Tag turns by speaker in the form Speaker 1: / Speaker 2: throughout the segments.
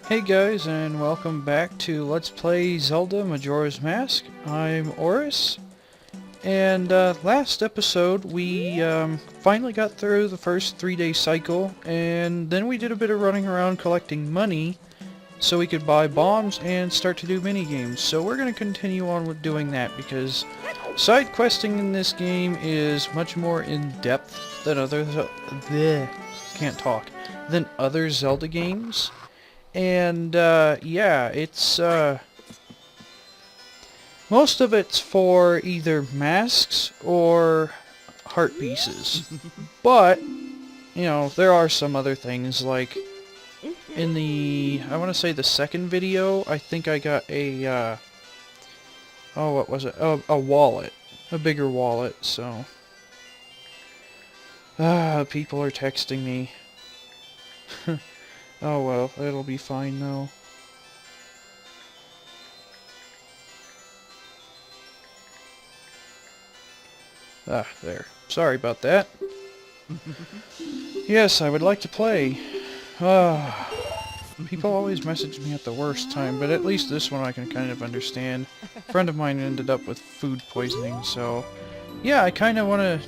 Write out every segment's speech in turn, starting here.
Speaker 1: Hey guys, and welcome back to Let's Play Zelda Majora's Mask. I'm Oris, and last episode we finally got through the first 3-day cycle, and then we did a bit of running around collecting money so we could buy bombs and start to do mini-games. So we're going to continue on with doing that because side questing in this game is much more in-depth than than other Zelda games. And, yeah, it's, most of it's for either masks or heart pieces. But, you know, there are some other things, like, in the, I want to say the second video, I think I got a, oh, what was it? Oh, a wallet. A bigger wallet, so. People are texting me. Oh well, it'll be fine though. Ah, there. Sorry about that. Yes, I would like to play. People always message me at the worst time, but at least this one I can kind of understand. A friend of mine ended up with food poisoning, so yeah, I kind of want to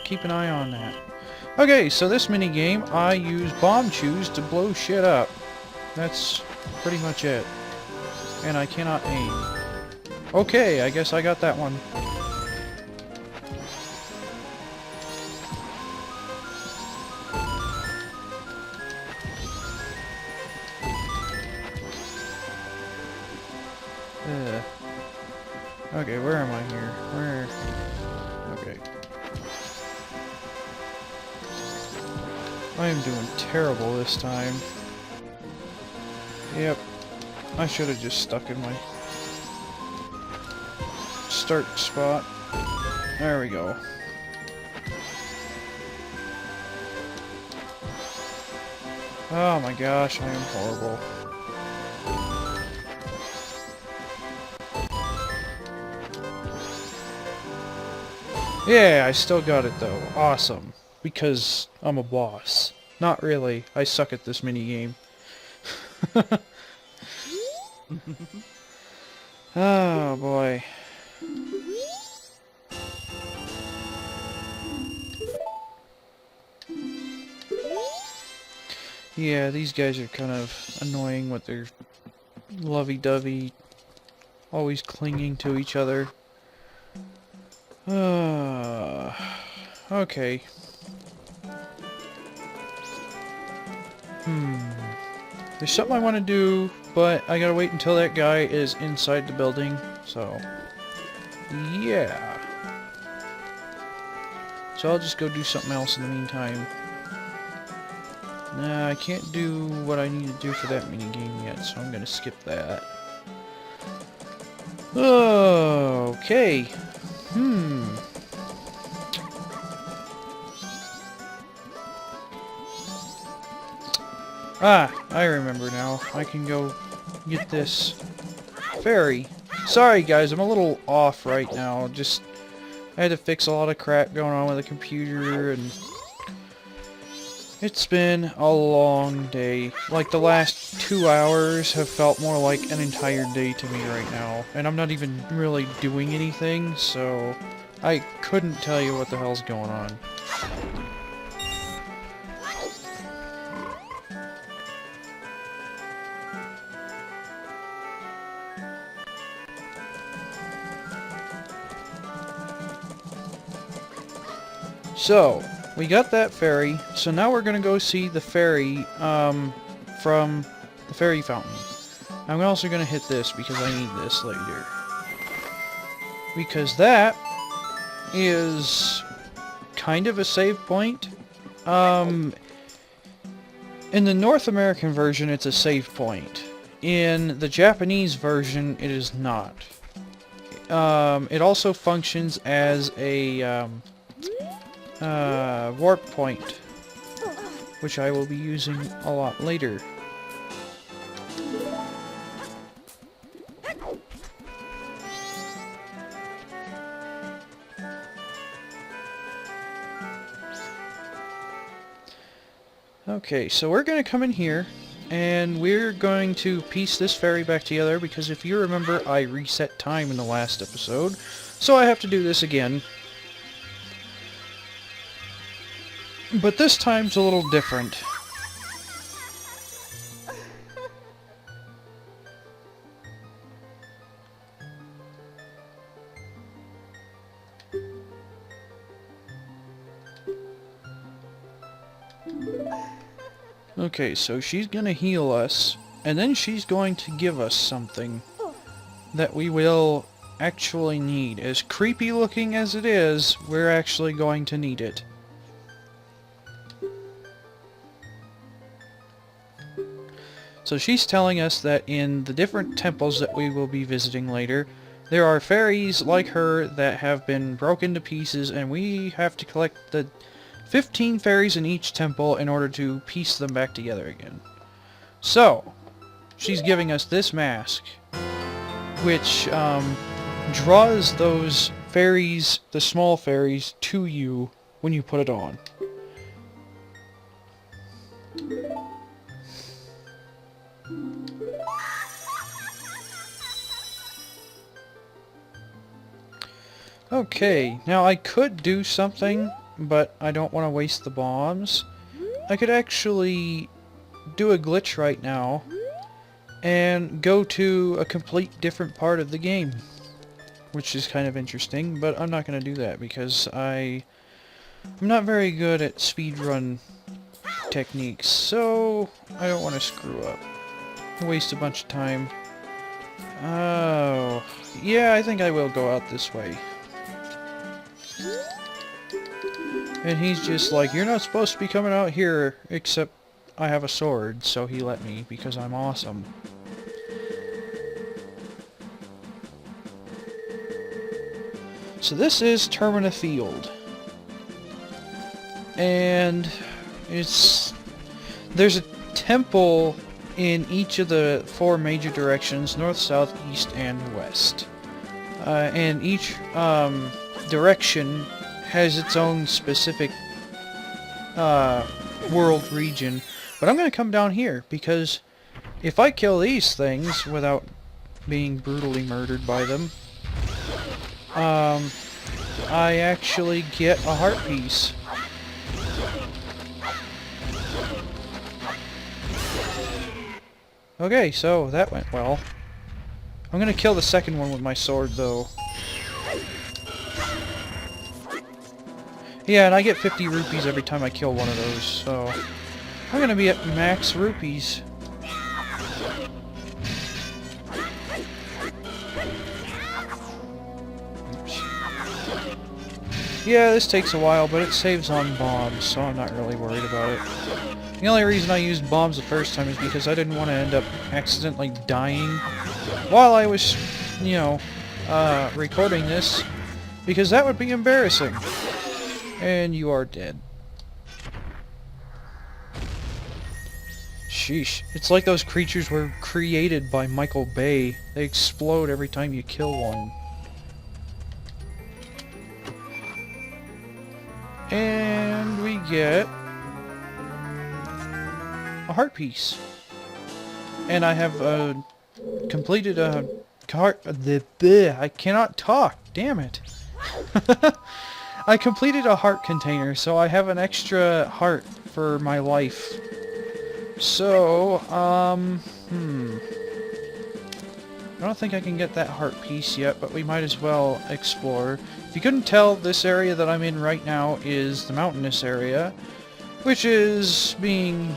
Speaker 1: keep an eye on that. Okay, so this mini game, I use bomb chews to blow shit up. That's pretty much it. And I cannot aim. Okay, I guess I got that one. Okay, where am I here? Where? Okay. I am doing terrible this time. Yep. I should have just stuck in my start spot. There we go. Oh my gosh, I am horrible. Yeah, I still got it though. Awesome. Because I'm a boss. Not really. I suck at this minigame. Oh boy. Yeah, these guys are kind of annoying with their lovey-dovey, always clinging to each other. Okay. There's something I want to do, but I gotta wait until that guy is inside the building, so yeah. So I'll just go do something else in the meantime. Nah, I can't do what I need to do for that minigame yet, so I'm gonna skip that. Okay. Ah, I remember now. I can go get this fairy. Sorry guys, I'm a little off right now. Just, I had to fix a lot of crap going on with the computer, and it's been a long day. Like, the last 2 hours have felt more like an entire day to me right now. And I'm not even really doing anything, so I couldn't tell you what the hell's going on. So, we got that fairy, so now we're gonna go see the fairy, from the fairy fountain. I'm also gonna hit this because I need this later. Because that is kind of a save point. In the North American version, it's a save point. In the Japanese version, it is not. It also functions as a, warp point, which I will be using a lot later. Okay, so we're gonna come in here, and we're going to piece this fairy back together because if you remember, I reset time in the last episode, so I have to do this again. But this time's a little different. Okay, so she's gonna heal us, and then she's going to give us something that we will actually need. As creepy looking as it is, we're actually going to need it. So she's telling us that in the different temples that we will be visiting later, there are fairies like her that have been broken to pieces, and we have to collect the 15 fairies in each temple in order to piece them back together again. So, she's giving us this mask, which draws those fairies, the small fairies, to you when you put it on. Okay, now I could do something, but I don't want to waste the bombs. I could actually do a glitch right now and go to a complete different part of the game, which is kind of interesting, but I'm not going to do that because I'm not very good at speedrun techniques, so I don't want to screw up. Waste a bunch of time. Oh, yeah, I think I will go out this way. And he's just like, you're not supposed to be coming out here, except I have a sword, so he let me, because I'm awesome. So this is Termina Field. And there's a temple in each of the 4 major directions, north, south, east, and west. And each direction has its own specific world region. But I'm going to come down here, because if I kill these things without being brutally murdered by them, I actually get a heart piece. Okay, so that went well. I'm going to kill the second one with my sword, though. Yeah, and I get 50 rupees every time I kill one of those, so I'm gonna be at max rupees. Oops. Yeah, this takes a while, but it saves on bombs, so I'm not really worried about it. The only reason I used bombs the first time is because I didn't want to end up accidentally dying while I was, you know, recording this, because that would be embarrassing. And you are dead. Sheesh. It's like those creatures were created by Michael Bay. They explode every time you kill one. And we get a heart piece. And I have completed a heart... I cannot talk. Damn it. I completed a heart container, so I have an extra heart for my life. So, I don't think I can get that heart piece yet, but we might as well explore. If you couldn't tell, this area that I'm in right now is the mountainous area, which is being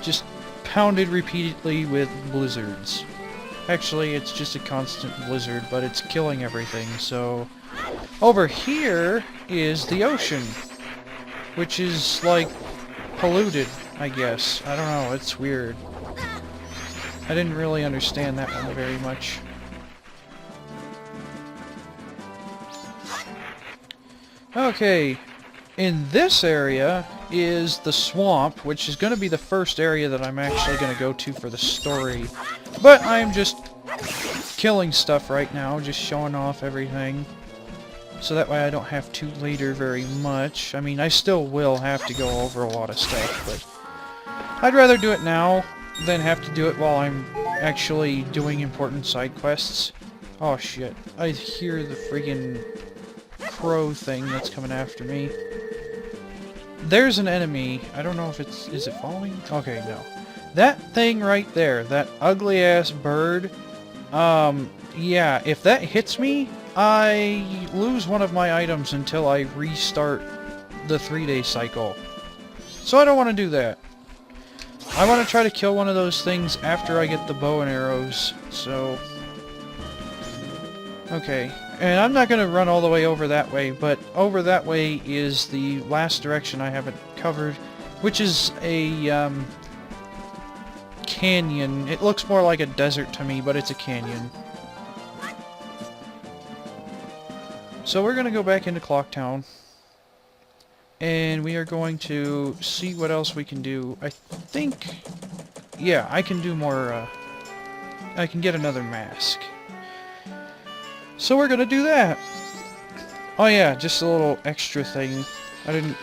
Speaker 1: just pounded repeatedly with blizzards. Actually, it's just a constant blizzard, but it's killing everything, so... Over here is the ocean, which is, like, polluted, I guess. I don't know, it's weird. I didn't really understand that one very much. Okay, in this area is the swamp, which is going to be the first area that I'm actually going to go to for the story. But I'm just killing stuff right now, just showing off everything. So that way I don't have to later very much. I mean, I still will have to go over a lot of stuff, but I'd rather do it now. then have to do it while I'm actually doing important side quests. Oh shit, I hear the friggin' crow thing that's coming after me. There's an enemy. I don't know if it's... Is it following? Okay, no. That thing right there, that ugly-ass bird, yeah, if that hits me, I lose one of my items until I restart the 3-day cycle. So I don't want to do that. I want to try to kill one of those things after I get the bow and arrows, so... Okay, and I'm not going to run all the way over that way, but over that way is the last direction I haven't covered, which is a, canyon. It looks more like a desert to me, but it's a canyon. So we're going to go back into Clocktown, and we are going to see what else we can do. I think... Yeah, I can do more, I can get another mask. So we're gonna do that! Oh yeah, just a little extra thing. I didn't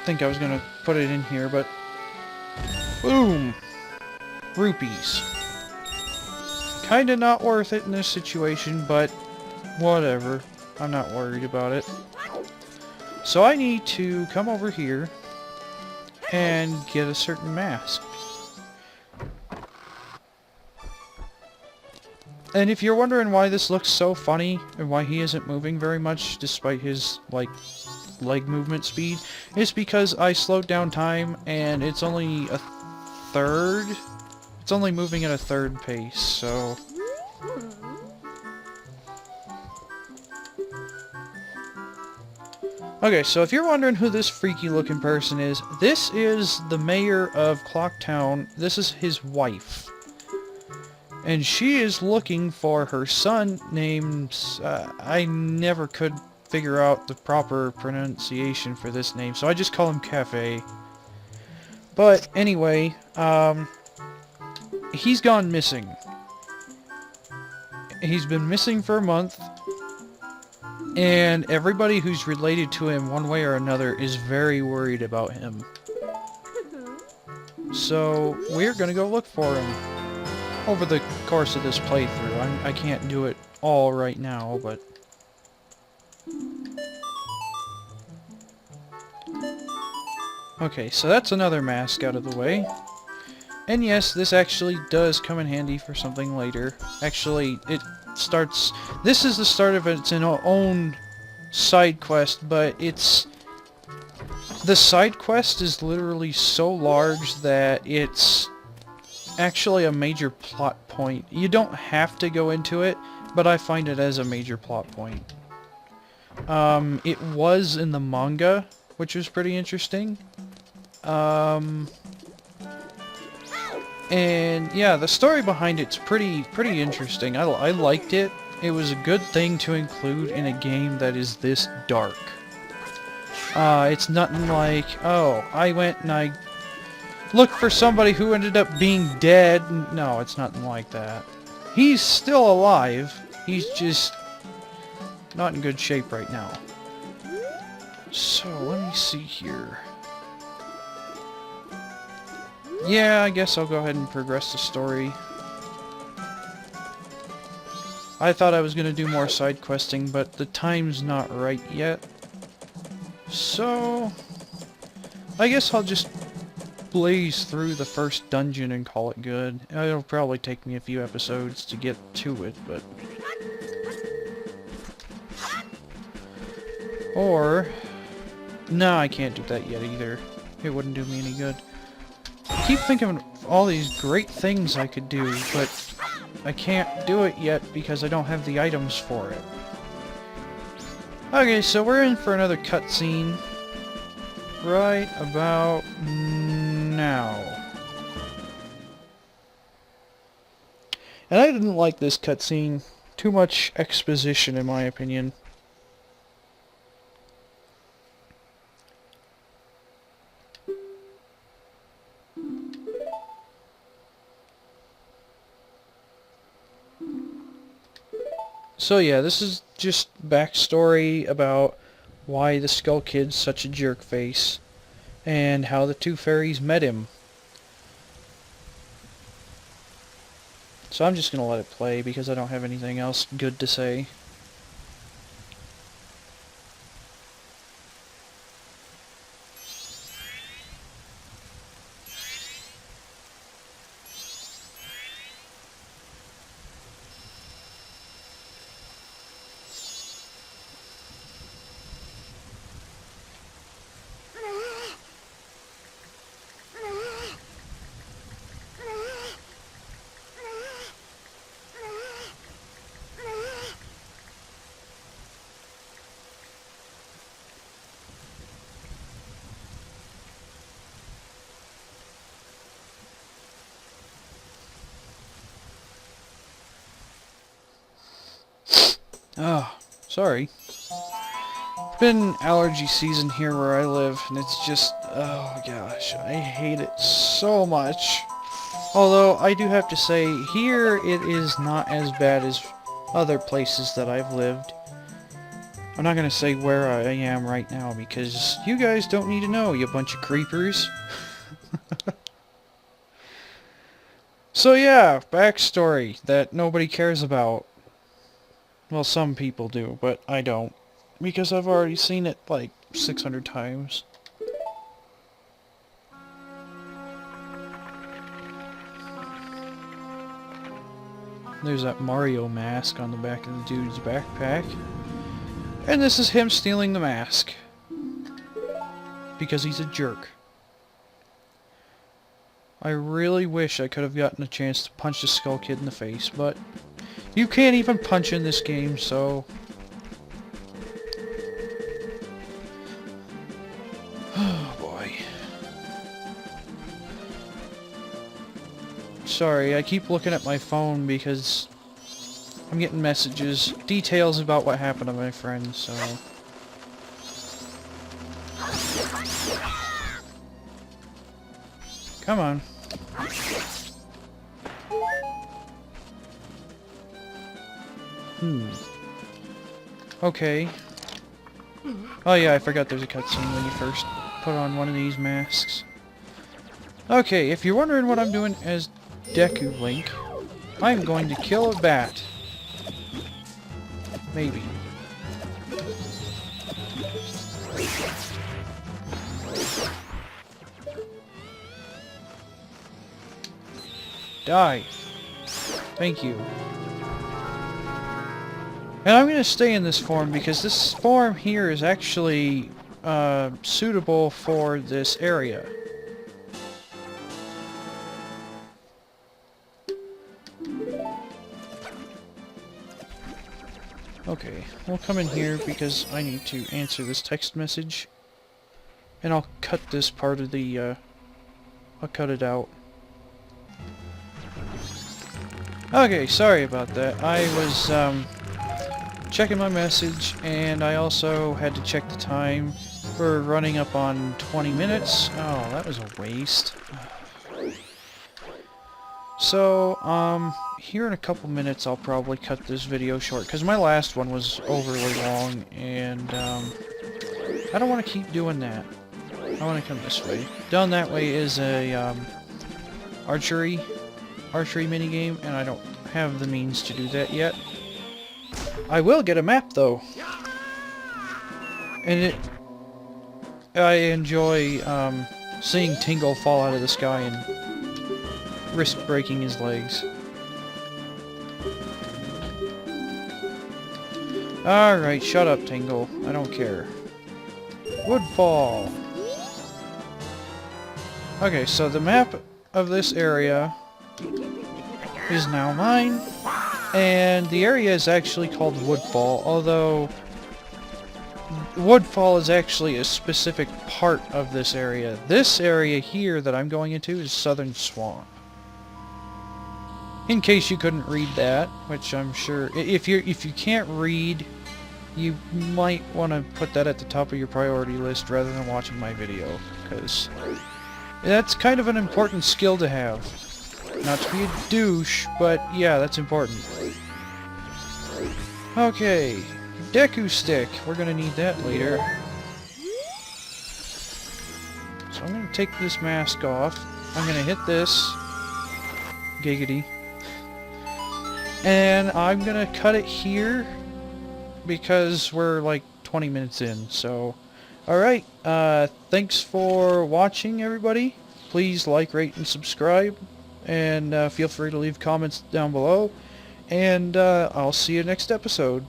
Speaker 1: think I was gonna put it in here, but... Boom! Rupees. Kinda not worth it in this situation, but whatever. I'm not worried about it. So I need to come over here and get a certain mask. And if you're wondering why this looks so funny, and why he isn't moving very much despite his, like, leg movement speed, it's because I slowed down time, and it's only a third? It's only moving at a third pace, so... Okay, so if you're wondering who this freaky-looking person is, this is the mayor of Clocktown. This is his wife. And she is looking for her son named... I never could figure out the proper pronunciation for this name, so I just call him Cafe. But anyway, he's gone missing. He's been missing for a month, and everybody who's related to him one way or another is very worried about him. So we're gonna go look for him over the course of this playthrough. I can't do it all right now, but... Okay, so that's another mask out of the way. And yes, this actually does come in handy for something later. Actually, it starts... This is the start of its own side quest, but it's... The side quest is literally so large that it's actually a major plot point. You don't have to go into it, but I find it as a major plot point. It was in the manga, which was pretty interesting. And yeah, the story behind it's pretty interesting. I liked it. It was a good thing to include in a game that is this dark. It's nothing like, oh, I went and I looked for somebody who ended up being dead. No, it's nothing like that. He's still alive. He's just not in good shape right now. So, let me see here. Yeah, I guess I'll go ahead and progress the story. I thought I was going to do more side questing, but the time's not right yet. So, I guess I'll just blaze through the first dungeon and call it good. It'll probably take me a few episodes to get to it, but... Or... No, I can't do that yet either. It wouldn't do me any good. I keep thinking of all these great things I could do, but I can't do it yet because I don't have the items for it. Okay, so we're in for another cutscene right about now. And I didn't like this cutscene. Too much exposition, in my opinion. So yeah, this is just backstory about why the Skull Kid's such a jerk face, and how the two fairies met him. So I'm just going to let it play because I don't have anything else good to say. Oh, sorry. It's been allergy season here where I live, and it's just, oh gosh, I hate it so much. Although, I do have to say, here it is not as bad as other places that I've lived. I'm not going to say where I am right now, because you guys don't need to know, you bunch of creepers. So yeah, backstory that nobody cares about. Well, some people do, but I don't. Because I've already seen it like 600 times. There's that Mario mask on the back of the dude's backpack. And this is him stealing the mask. Because he's a jerk. I really wish I could have gotten a chance to punch the Skull Kid in the face, but you can't even punch in this game, so... Oh boy. Sorry, I keep looking at my phone because I'm getting messages, details about what happened to my friend, so... Come on. Okay. Oh yeah, I forgot there's a cutscene when you first put on one of these masks. Okay, if you're wondering what I'm doing as Deku Link, I'm going to kill a bat. Maybe. Die. Thank you. And I'm going to stay in this form because this form here is actually suitable for this area. Okay, we'll come in here because I need to answer this text message. And I'll cut this part of the, I'll cut it out. Okay, sorry about that. I was, checking my message, and I also had to check the time. We're running up on 20 minutes. Oh, that was a waste. So, here in a couple minutes I'll probably cut this video short, because my last one was overly long, and, I don't want to keep doing that. I want to come this way. Down that way is a, archery minigame, and I don't have the means to do that yet. I will get a map, though. And I enjoy, seeing Tingle fall out of the sky and risk breaking his legs. Alright, shut up, Tingle. I don't care. Woodfall. Okay, so the map of this area is now mine. And the area is actually called Woodfall, although Woodfall is actually a specific part of this area. This area here that I'm going into is Southern Swamp. In case you couldn't read that, which I'm sure if you can't read, you might want to put that at the top of your priority list rather than watching my video, because that's kind of an important skill to have. Not to be a douche, but yeah, that's important. Okay, Deku Stick. We're gonna need that later. So I'm gonna take this mask off. I'm gonna hit this. Giggity. And I'm gonna cut it here because we're like 20 minutes in. So, alright, thanks for watching, everybody. Please like, rate, and subscribe. And feel free to leave comments down below. And I'll see you next episode.